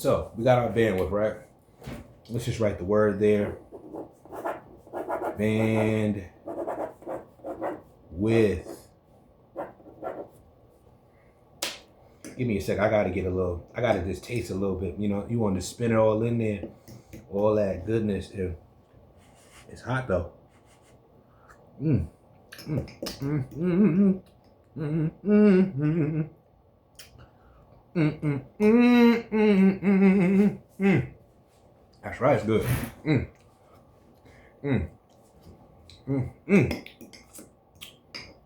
So we got our bandwidth, right? Let's just write the word there. Band with. Give me a sec. I gotta just taste a little bit. You know, you want to spin it all in there, all that goodness. It's hot though. Mm. Mm. Mm. Mm. Mm. Mm. Mm. Mm. Mm. Mm. Mm. Mm. That's right. It's good. Mm. Mm. Mm. Mm.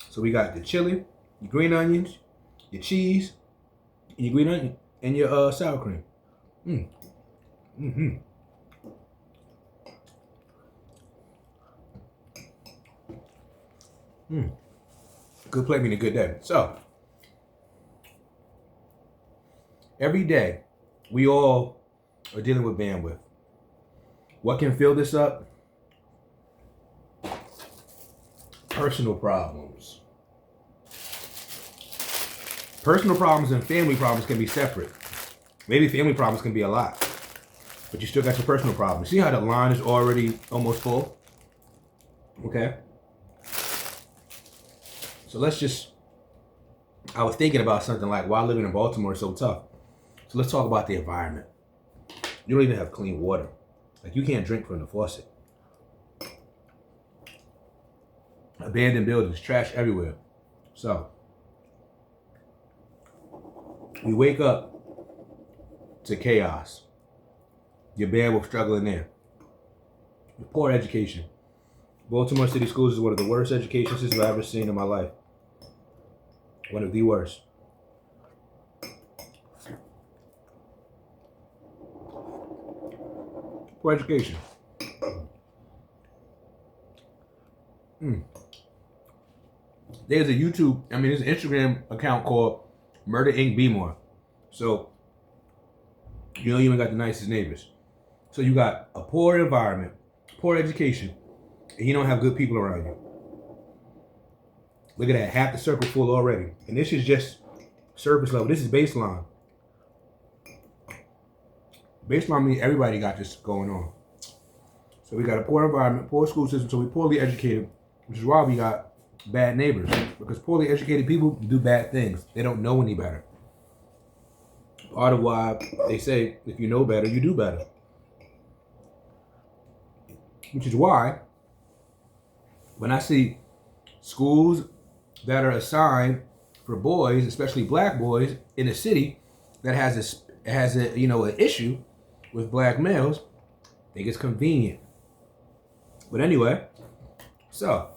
So we got the chili, your green onions, your cheese, and your green onion, and your sour cream. Mm. Mm-hmm. Mm. Good plate mean a good day. So every day we all are dealing with bandwidth. What can fill this up? Personal problems. Personal problems and family problems can be separate. Maybe family problems can be a lot, but you still got your personal problems. See how the line is already almost full? Okay. So I was thinking about something like why living in Baltimore is so tough. So let's talk about the environment. You don't even have clean water. Like, you can't drink from the faucet. Abandoned buildings, trash everywhere. So we wake up to chaos. Your bandwidth struggling there. Poor education. Baltimore City Schools is one of the worst education systems I've ever seen in my life. One of the worst. Poor education. There's an Instagram account called Murder Inc. Bmore. So, you know, you ain't got the nicest neighbors. So you got a poor environment, poor education, and you don't have good people around you. Look at that, half the circle full already. And this is just surface level. This is baseline. Baseline means everybody got this going on. So we got a poor environment, poor school system, so we're poorly educated, which is why we got bad neighbors. Because poorly educated people do bad things. They don't know any better. Part of why they say, if you know better, you do better. Which is why, when I see schools that are assigned for boys, especially black boys, in a city that has an issue with black males, I think it's convenient. But anyway, so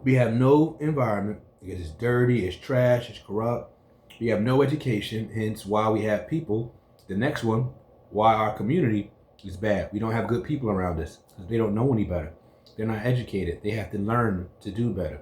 we have no environment because it's dirty, it's trash, it's corrupt. We have no education, hence why we have people. The next one, why our community is bad. We don't have good people around us because they don't know any better. They're not educated. They have to learn to do better.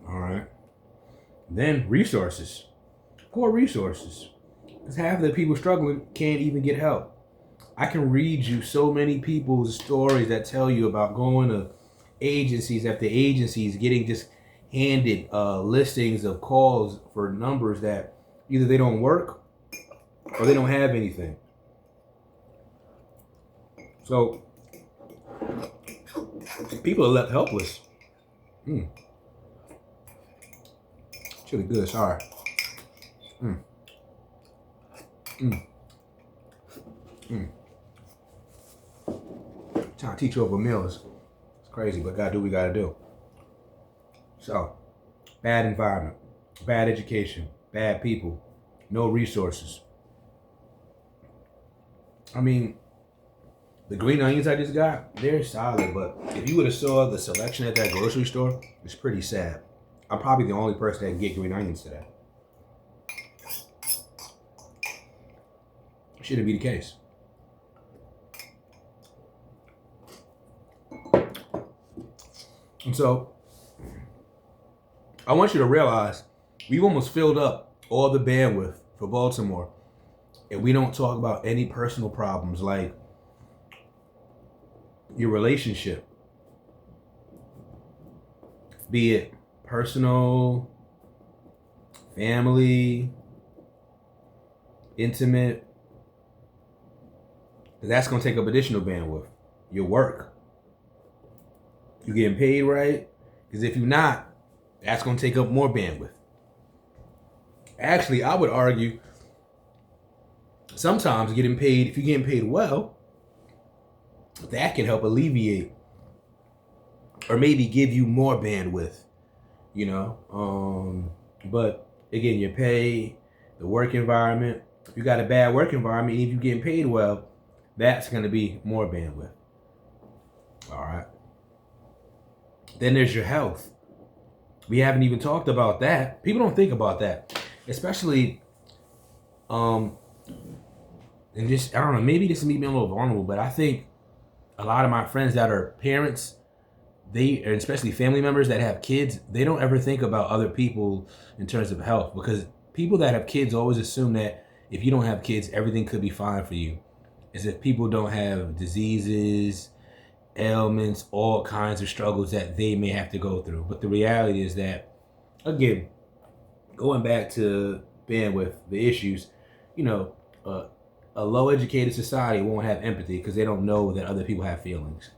All right. Then resources. Poor resources. Because half of the people struggling can't even get help. I can read you so many people's stories that tell you about going to agencies after agencies, getting just handed listings of calls for numbers that either they don't work or they don't have anything. So people are left helpless. Chili good, sorry. Trying to teach you over meals. It's crazy, but gotta do what we gotta do. So, bad environment, bad education, bad people, no resources. I mean, the green onions I just got, they're solid, but if you would have saw the selection at that grocery store, it's pretty sad. I'm probably the only person that can get green onions today. Shouldn't be the case. And so, I want you to realize we've almost filled up all the bandwidth for Baltimore, and we don't talk about any personal problems like your relationship, be it personal, family, intimate. That's going to take up additional bandwidth. Your work. You getting paid right? Because if you're not, that's going to take up more bandwidth. Actually, I would argue sometimes getting paid, if you're getting paid well, that can help alleviate or maybe give you more bandwidth, you know. But again, your pay, the work environment. If you got a bad work environment, if you're getting paid well, that's going to be more bandwidth. All right. Then there's your health. We haven't even talked about that. People don't think about that, especially, and just, I don't know, maybe this will make me a little vulnerable, but I think a lot of my friends that are parents, they, and especially family members that have kids, they don't ever think about other people in terms of health, because people that have kids always assume that if you don't have kids, everything could be fine for you. As if people don't have diseases, ailments, all kinds of struggles that they may have to go through. But the reality is that, again, going back to bandwidth, the issues, you know, a low-educated society won't have empathy because they don't know that other people have feelings,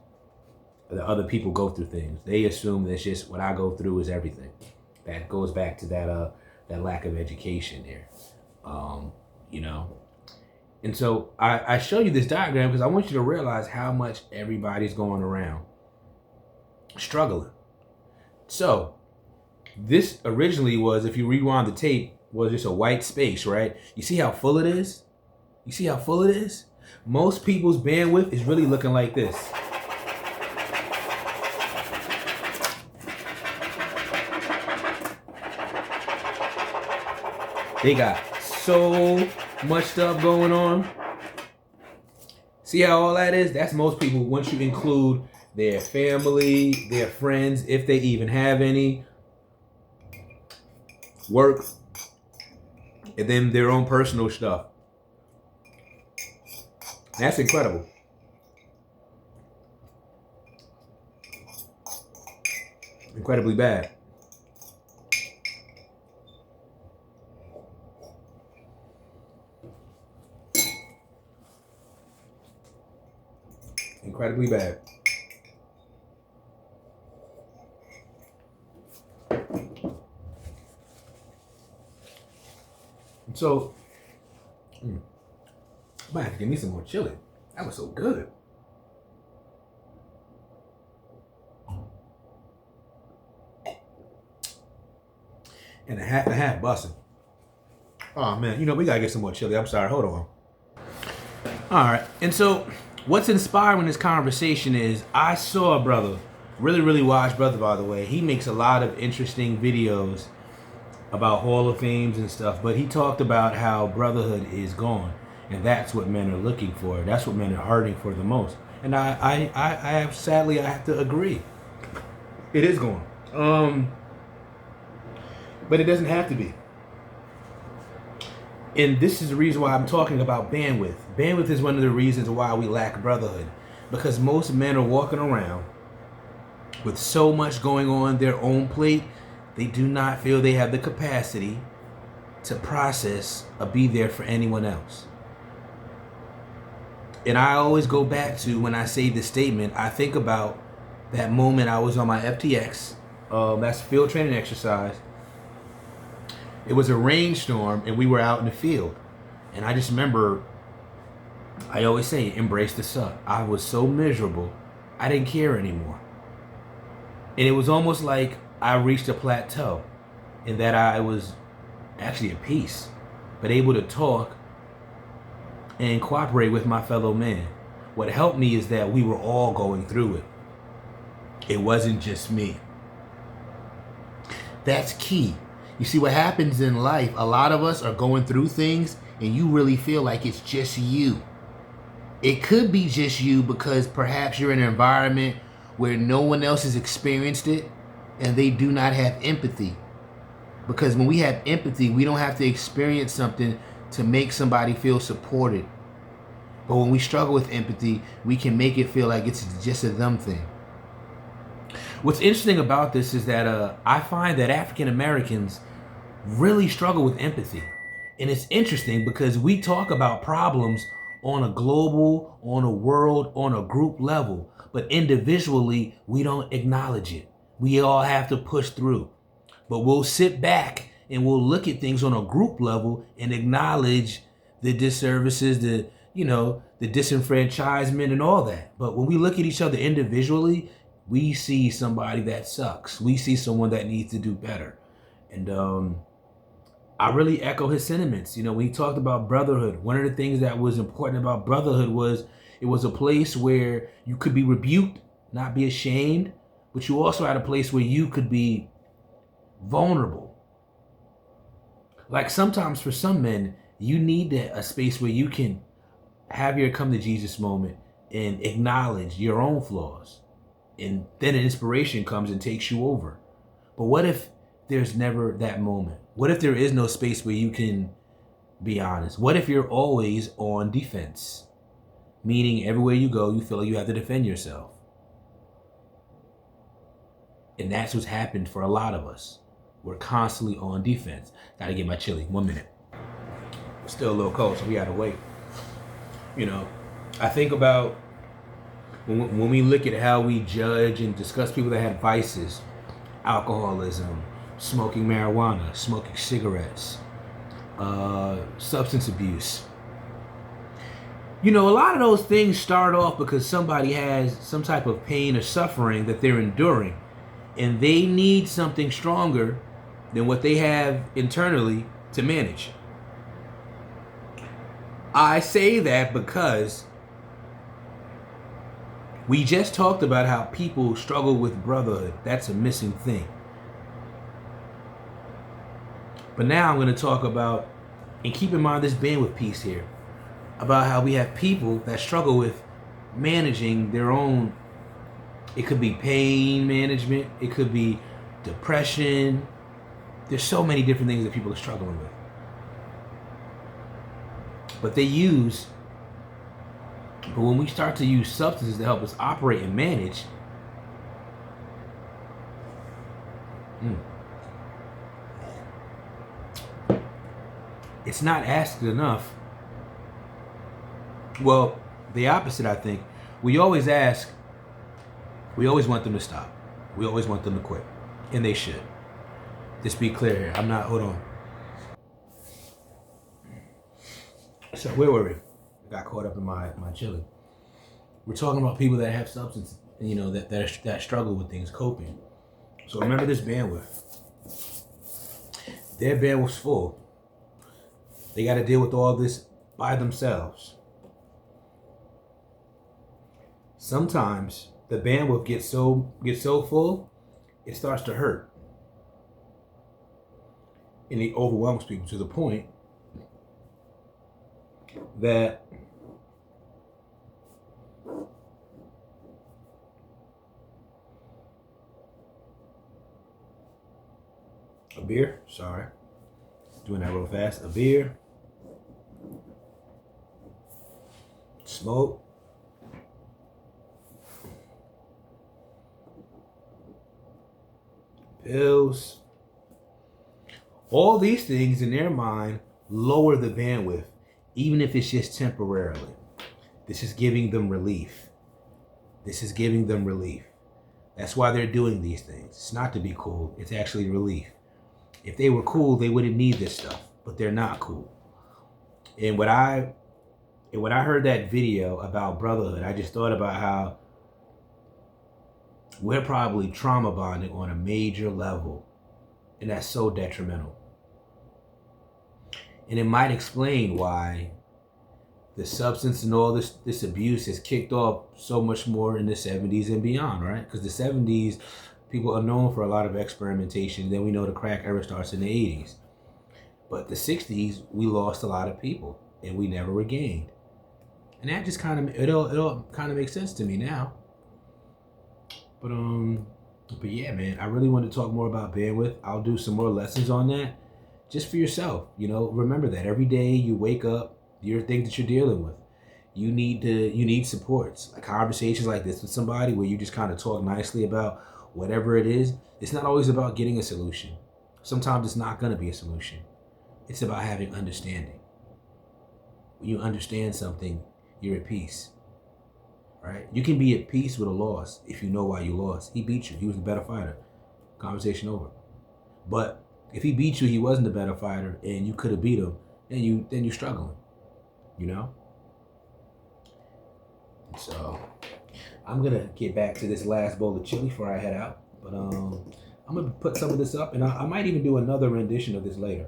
that other people go through things. They assume that it's just what I go through is everything. That goes back to that lack of education there, you know. And so I show you this diagram because I want you to realize how much everybody's going around struggling. So this originally was, if you rewind the tape, was just a white space, right? You see how full it is? You see how full it is? Most people's bandwidth is really looking like this. They got so much stuff going on. See how all that is? That's most people once you include their family, their friends, if they even have any, work, and then their own personal stuff. That's incredible. Incredibly bad. Incredibly bad. So, I might have to give me some more chili. That was so good. And a half busting. Oh man, you know, we gotta get some more chili. I'm sorry, hold on. All right, and so what's inspiring this conversation is I saw a brother, really watch brother, by the way. He makes a lot of interesting videos about Hall of Fames and stuff, but he talked about how brotherhood is gone, and that's what men are looking for. That's what men are hurting for the most. And I have, sadly, I have to agree. It is gone. But it doesn't have to be. And this is the reason why I'm talking about bandwidth. Bandwidth is one of the reasons why we lack brotherhood. Because most men are walking around with so much going on their own plate, they do not feel they have the capacity to process or be there for anyone else. And I always go back to, when I say this statement, I think about that moment I was on my FTX. That's field training exercise. It was a rainstorm and we were out in the field. And I just remember, I always say, embrace the suck. I was so miserable, I didn't care anymore. And it was almost like I reached a plateau in that I was actually at peace, but able to talk and cooperate with my fellow man. What helped me is that we were all going through it. It wasn't just me. That's key. You see what happens in life, a lot of us are going through things and you really feel like it's just you. It could be just you because perhaps you're in an environment where no one else has experienced it and they do not have empathy. Because when we have empathy, we don't have to experience something to make somebody feel supported. But when we struggle with empathy, we can make it feel like it's just a them thing. What's interesting about this is that I find that African Americans really struggle with empathy. And it's interesting because we talk about problems on a global, on a world, on a group level, but individually, we don't acknowledge it. We all have to push through. But we'll sit back and we'll look at things on a group level and acknowledge the disservices, the disenfranchisement and all that. But when we look at each other individually, we see somebody that sucks. We see someone that needs to do better. And I really echo his sentiments. When he talked about brotherhood, one of the things that was important about brotherhood was it was a place where you could be rebuked, not be ashamed, but you also had a place where you could be vulnerable. Like sometimes for some men, you need a space where you can have your come to Jesus moment and acknowledge your own flaws. And then an inspiration comes and takes you over. But what if there's never that moment? What if there is no space where you can be honest? What if you're always on defense? Meaning everywhere you go, you feel like you have to defend yourself. And that's what's happened for a lot of us. We're constantly on defense. Gotta get my chili. 1 minute. It's still a little cold, so we gotta wait. I think about when we look at how we judge and discuss people that had vices, alcoholism, smoking marijuana, smoking cigarettes, substance abuse. A lot of those things start off because somebody has some type of pain or suffering that they're enduring, and they need something stronger than what they have internally to manage. I say that because we just talked about how people struggle with brotherhood. That's a missing thing. But now I'm going to talk about, and keep in mind this bandwidth piece here, about how we have people that struggle with managing their own. It could be pain management. It could be depression. There's so many different things that people are struggling with. But when we start to use substances to help us operate and manage, it's not asked enough. Well, the opposite, I think. We always want them to stop. We always want them to quit. And they should. Just be clear here. Hold on. So where were we? I got caught up in my chili. We're talking about people that have substance, that struggle with things, coping. So remember this bandwidth. Their bandwidth's full. They got to deal with all this by themselves. Sometimes the bandwidth gets so full, it starts to hurt. And it overwhelms people to the point that a beer, sorry, doing that real fast, a beer, smoke, pills, all these things in their mind lower the bandwidth, even if it's just temporarily. This is giving them relief. That's why they're doing these things. It's not to be cool. It's actually relief. If they were cool, they wouldn't need this stuff, but they're not cool. And when I heard that video about brotherhood, I just thought about how we're probably trauma bonding on a major level, and that's so detrimental. And it might explain why the substance and all this abuse has kicked off so much more in the 70s and beyond, right? Because the 70s, people are known for a lot of experimentation. Then we know the crack era starts in the 80s. But the 60s, we lost a lot of people, and we never regained. And that just it all kind of makes sense to me now. But yeah, man, I really want to talk more about bandwidth. I'll do some more lessons on that. Just for yourself, remember that every day you wake up, there are things that you're dealing with. You need supports, like conversations like this with somebody where you just kind of talk nicely about whatever it is. It's not always about getting a solution. Sometimes it's not going to be a solution. It's about having understanding. When you understand something, you're at peace, right? You can be at peace with a loss if you know why you lost. He beat you. He was the better fighter. Conversation over. But if he beat you, he wasn't the better fighter, and you could have beat him, then you're struggling, you know. So I'm gonna get back to this last bowl of chili before I head out. But I'm gonna put some of this up, and I might even do another rendition of this later.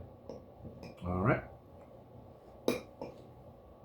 All right.